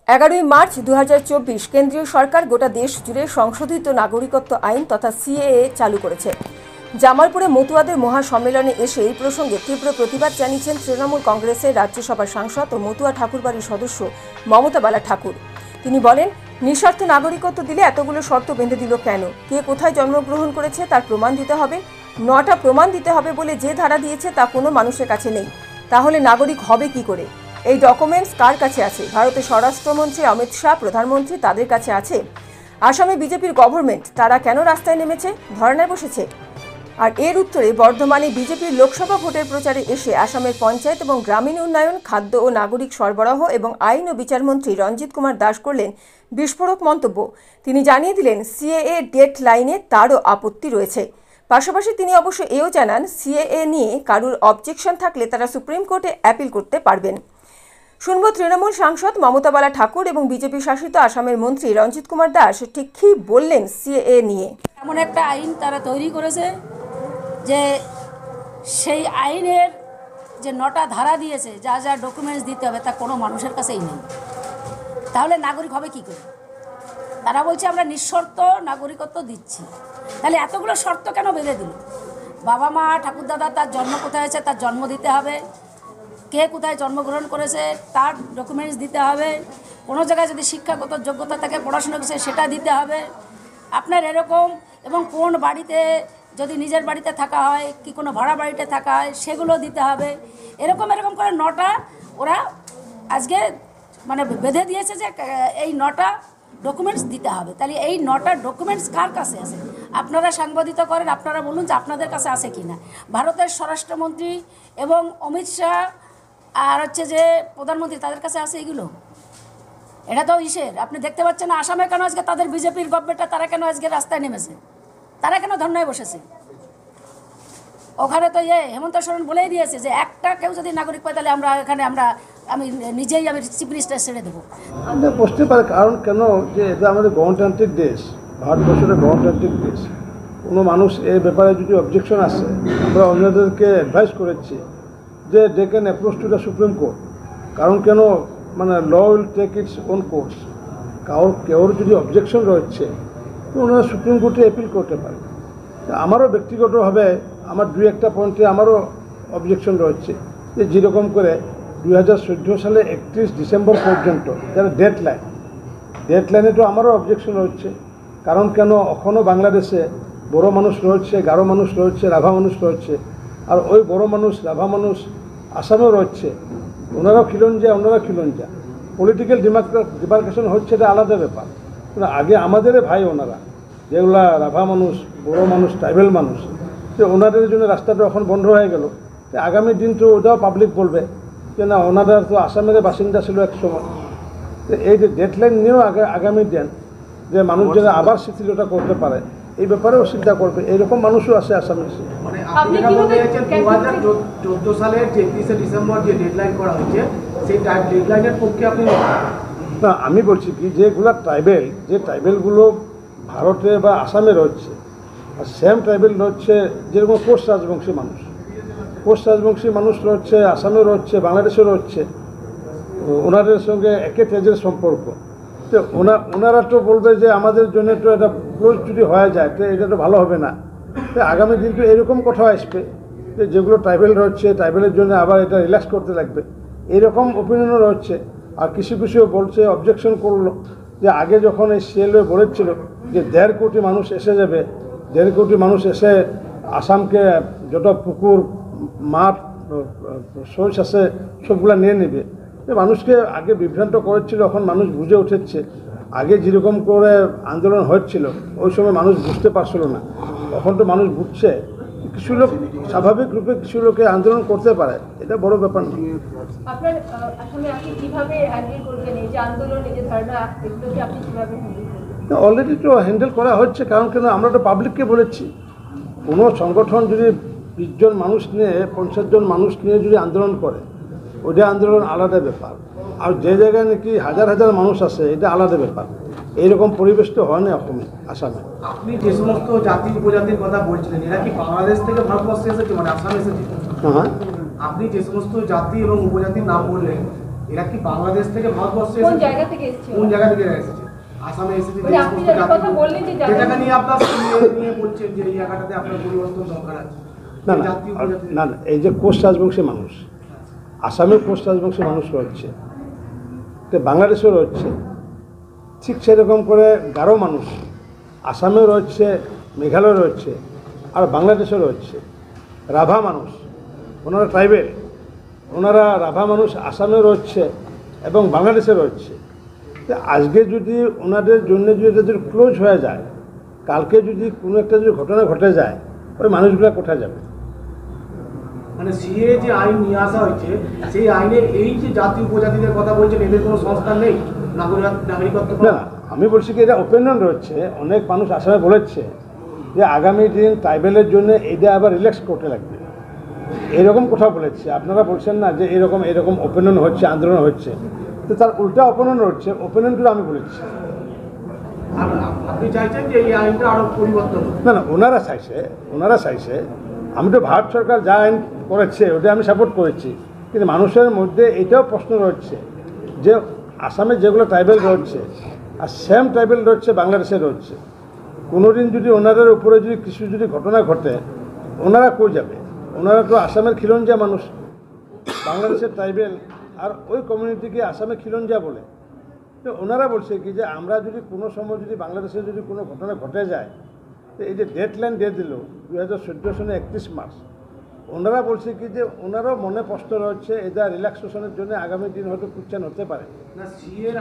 11ই March 2024 কেন্দ্রীয় সরকার গোটা দেশ জুড়ে সংশোধিত নাগরিকত্ব আইন তথা সিএএ চালু করেছে। জামালপুরে মতুয়াদের মহাসম্মেলনে এসে এই প্রসঙ্গে তীব্র প্রতিবাদ জানিয়েছেন তৃণমূল কংগ্রেসের রাজ্যসভার সাংসদ ও মতুয়া ঠাকুরবাড়ির সদস্য মমতা বালা ঠাকুর। তিনি বলেন, নিঃস্বার্থ নাগরিকত্ব দিলে এতগুলো শর্ত বেঁধে দিল কেন? কে কোথায় জন্মগ্রহণ করেছে তার প্রমাণ দিতে হবে। 9টা প্রমাণ দিতে হবে বলে যে ধারা দিয়েছে তা কোনো মানুষের কাছে নেই। তাহলে নাগরিক হবে কি করে? এই ডকুমেন্টস কার কাছে আছে? ভারতের স্বরাষ্ট্রমন্ত্রী অমিত শাহ, প্রধানমন্ত্রী তাদের কাছে আছে। আসামে বিজেপির গভর্নমেন্ট, তারা কেন রাস্তায় নেমেছে, ধর্নায় বসেছে? আর এর উত্তরে বর্ধমানে বিজেপির লোকসভা ভোটের প্রচারে এসে আসামের পঞ্চায়েত এবং গ্রামীণ উন্নয়ন, খাদ্য ও নাগরিক সরবরাহ এবং আইন ও বিচারমন্ত্রী রঞ্জিত কুমার দাস করলেন বিস্ফোরক মন্তব্য। তিনি জানিয়ে দিলেন, সিএএ ডেট লাইনে তারও আপত্তি রয়েছে। পাশাপাশি তিনি অবশ্য এও জানান, সিএএ নিয়ে কারুর অবজেকশন থাকলে তারা সুপ্রিম কোর্টে অ্যাপিল করতে পারবেন। শুনব তৃণমূল সাংসদ মমতা বালা ঠাকুর এবং বিজেপি শাসিত আসামের মন্ত্রী রঞ্জিত কুমার দাস ঠিক কী বললেন সিএএ নিয়ে। এমন একটা আইন তারা তৈরি করেছে যে সেই আইনের যে 9টা ধারা দিয়েছে, যা যা ডকুমেন্টস দিতে হবে তা কোনো মানুষের কাছেই নেই। তাহলে নাগরিক হবে কি করে? তারা বলছে আমরা নিঃশর্ত নাগরিকত্ব দিচ্ছি। তাহলে এতগুলো শর্ত কেন বেঁধে দিল? বাবা মা ঠাকুরদাদা তার জন্ম কোথায় হয়েছে তার জন্ম দিতে হবে, কে কোথায় জন্মগ্রহণ করেছে তার ডকুমেন্টস দিতে হবে, কোনো জায়গায় যদি শিক্ষাগত যোগ্যতা থাকে পড়াশোনা করেছে সেটা দিতে হবে আপনার এরকম, এবং কোন বাড়িতে যদি নিজের বাড়িতে থাকা হয় কি কোনো ভাড়া বাড়িতে থাকা হয় সেগুলো দিতে হবে। এরকম করে 9টা ওরা আজকে মানে বেঁধে দিয়েছে যে এই 9টা ডকুমেন্টস দিতে হবে। তাহলে এই 9টা ডকুমেন্টস কার কাছে আছে? আপনারা সাংবাদিকতা করেন, আপনারা বলুন যে আপনাদের কাছে আছে কি না। ভারতের স্বরাষ্ট্রমন্ত্রী এবং অমিত শাহ আর হচ্ছে যে প্রধানমন্ত্রী তাদের কাছে আছে এগুলো? এটা তো ইসের আপনি দেখতে পাচ্ছেন না। আসামে কেন আজকে তাদের বিজেপির গভর্নমেন্টটা তারা কেন আজকে রাস্তায় নেমেছে, তারা কেন ধর্নায় বসেছে? ওখানে তো হেমন্ত সোরেন বলেই দিয়েছে যে একটা কেউ যদি নাগরিক পায় তাহলে আমরা এখানে আমি নিজেই চিফ মিনিস্টার ছেড়ে দেবো। বুঝতে পারে কারণ কেন, যে এটা আমাদের গণতান্ত্রিক দেশ, ভারতবর্ষের গণতান্ত্রিক দেশ। কোনো মানুষ এই ব্যাপারে যদি অবজেকশন আসে, আমরা অন্যদেরকে অ্যাডভাইস করেছি যে they can approach to the supreme court. কারণ কেন, মানে law will take its own course. কেউর যদি অবজেকশন রয়েছে তো ওনারা সুপ্রিম কোর্টে অ্যাপিল করতে পারে। আমারও ব্যক্তিগতভাবে আমার 2-1টা পয়েন্টে আমারও অবজেকশন রয়েছে, যে যেরকম করে 2014 সালে 31 ডিসেম্বর পর্যন্ত যারা ডেডলাইনে তো আমারও অবজেকশন রয়েছে। কারণ কেন, এখনও বাংলাদেশে বড় মানুষ রয়েছে, গারো মানুষ রয়েছে, রাভা মানুষ রয়েছে। আর ওই বড় মানুষ, রাভা মানুষ আসামেও রয়েছে। ওনারাও খিলঞ্জা, ওনারা খিলঞ্জা। পলিটিক্যাল ডিমার্কেশন হচ্ছে, এটা আলাদা ব্যাপার। আগে আমাদের ভাই ওনারা, যেগুলা রাভা মানুষ, বড় মানুষ, ট্রাইবেল মানুষ, যে ওনাদের জন্য রাস্তাটা এখন বন্ধ হয়ে গেল। আগামী দিন তো ওটাও পাবলিক বলবে যে না, ওনারা তো আসামের বাসিন্দা ছিল এক সময়। এই যে ডেডলাইন নিয়েও আগামী দিন যে মানুষ যেন আবার শিথিলতা করতে পারে এই ব্যাপারেও চিন্তা করবে। এইরকম মানুষও আছে আসামে। মানে আপনি যেটা বলতে চাইছেন 2014 সালের 31শে ডিসেম্বর যে ডেডলাইন করা হয়েছে সেই ডেডলাইনের পক্ষে আপনি না, আমি বলছি কি, যেগুলো যে ট্রাইবেলগুলো ভারতে বা আসামে রয়েছে, আর সেম ট্রাইবেল রয়েছে যেরকম কোচ রাজবংশী মানুষ রয়েছে, আসামে রয়েছে, বাংলাদেশে রয়েছে। ওনাদের সঙ্গে একে তেজের সম্পর্ক। তো ওনারা তো বলবে যে আমাদের জন্য তো এটা ক্লোজ যদি হয়ে যায় তো এটা তো ভালো হবে না। তো আগামী দিন তো এরকম কথা আসবে যে যেগুলো ট্রাইবেল রয়েছে, ট্রাইবেলের জন্য আবার এটা রিল্যাক্স করতে লাগবে, এইরকম ওপিনিয়নও রয়েছে। আর কিছু বলছে, অবজেকশন করলো যে আগে যখন এই সিএলও বলেছিল যে 1.5 কোটি মানুষ এসে যাবে, 1.5 কোটি মানুষ এসে আসামকে যত পুকুর, মাঠ, সোর্স আছে সবগুলা নিয়ে নেবে। মানুষকে আগে বিভ্রান্ত করেছিল, এখন মানুষ বুঝে উঠেছে। আগে যেরকম করে আন্দোলন হচ্ছিল ওই সময় মানুষ বুঝতে পারছিল না, তখন তো মানুষ বুঝছে। কিছু লোক স্বাভাবিক রূপে কিছু লোকে আন্দোলন করতে পারে, এটা বড় ব্যাপার না। অলরেডি তো হ্যান্ডেল করা হচ্ছে। কারণ কেন, আমরা তো পাবলিককে বলেছি, কোনো সংগঠন যদি 20 জন মানুষ নিয়ে, 50 জন মানুষ নিয়ে যদি আন্দোলন করে, ওইটা আন্দোলন আলাদা ব্যাপার। আর যে জায়গায় নাকি হাজার মানুষ আছে, এটা আলাদা ব্যাপার। এইরকম পরিবেশ তো হয় না আসামে। আপনি যে সমস্ত জাতি উপজাতির কথা বলছিলেন, এরা কি বাংলাদেশ থেকে ভারতবর্ষে এসেছে, মানে আসামে এসেছে? হ্যাঁ, আপনি যে সমস্ত জাতি এবং উপজাতির নাম বললেন এরা কি বাংলাদেশ থেকে ভারতবর্ষে কোন এসেছে? জায়গা থেকে এসেছে কোন জায়গা থেকে এরা এসেছে? আসামে এসেছে মানে আপনি যে কথা বললেন যে জাতীয়- যেটাকে নিয়ে আপনার নিয়ে বলছেন যে এই জায়গাটাতে আপনার পরিবর্তন দরকার আছে। না না জাতীয় উপজাতি- না না, এই যে কোচ রাজবংশী মানুষ, আসামের কোচ রাজবংশী মানুষ রয়েছে, তো বাংলাদেশেও রয়েছে, ঠিক সেরকম করে গারো মানুষ আসামেও রয়েছে, মেঘালয় রয়েছে, আর বাংলাদেশেও রয়েছে। রাভা মানুষ, ওনারা ট্রাইবেল, ওনারা রাভা মানুষ আসামেও রয়েছে এবং বাংলাদেশে রয়েছে। তো আজকে যদি ওনাদের জন্য যদি এটা যদি ক্লোজ হয়ে যায়, কালকে যদি কোনো একটা যদি ঘটনা ঘটে যায়, ওই মানুষগুলো কোথায় যাবে? মানে সিএ যে আইন নিয়ে আসা হয়েছে, সেই আইনে এই যে জাতীয় উপজাতিদের কথা বলছেন, এদের কোনো সংস্থান নেই নাগরিকত্ব না না, আমি বলছি কি এটা ওপিনিয়ন রয়েছে। অনেক মানুষ আসামে বলেছে যে আগামী দিন ট্রাইবেলের জন্য এটা আবার রিল্যাক্স করতে লাগবে, এরকম কোথাও বলেছে। আপনারা বলছেন না যে এরকম ওপিনিয়ন হচ্ছে, আন্দোলন হচ্ছে, তো তার উল্টা ওপিনিয়ন হচ্ছে। ওপিনিয়নগুলো আমি বলেছি। আর আপনি চাইছেন যে এই আইনটা আরো পরিবর্তন হোক। না না, ওনারা চাইছে। আমি তো ভারত সরকার যা আইন করেছে ওটা আমি সাপোর্ট করেছি, কিন্তু মানুষের মধ্যে এটাও প্রশ্ন রয়েছে যে আসামে যেগুলো ট্রাইবেল রয়েছে আর সেম ট্রাইবেল রয়েছে বাংলাদেশে রয়েছে, কোনোদিন যদি ওনাদের উপরে যদি কিছু যদি ঘটনা ঘটে, ওনারা কই যাবে? ওনারা তো আসামের খিলঞ্জিয়া মানুষ, বাংলাদেশের ট্রাইবেল, আর ওই কমিউনিটিকে আসামে খিলঞ্জিয়া বলে। তো ওনারা বলছে কি যে আমরা যদি কোনো সময় যদি বাংলাদেশে যদি কোনো ঘটনা ঘটে যায়, তো এই যে ডেডলাইন দিয়ে দিল 2014 সনে 31 মার্চ, ওনারা বলছে কি যে ওনারাও মনে কষ্ট রয়েছে, এটা রিল্যাক্সেশনের জন্য আগামী দিন হয়তো কুচ্ছেন হতে পারে। না সিএর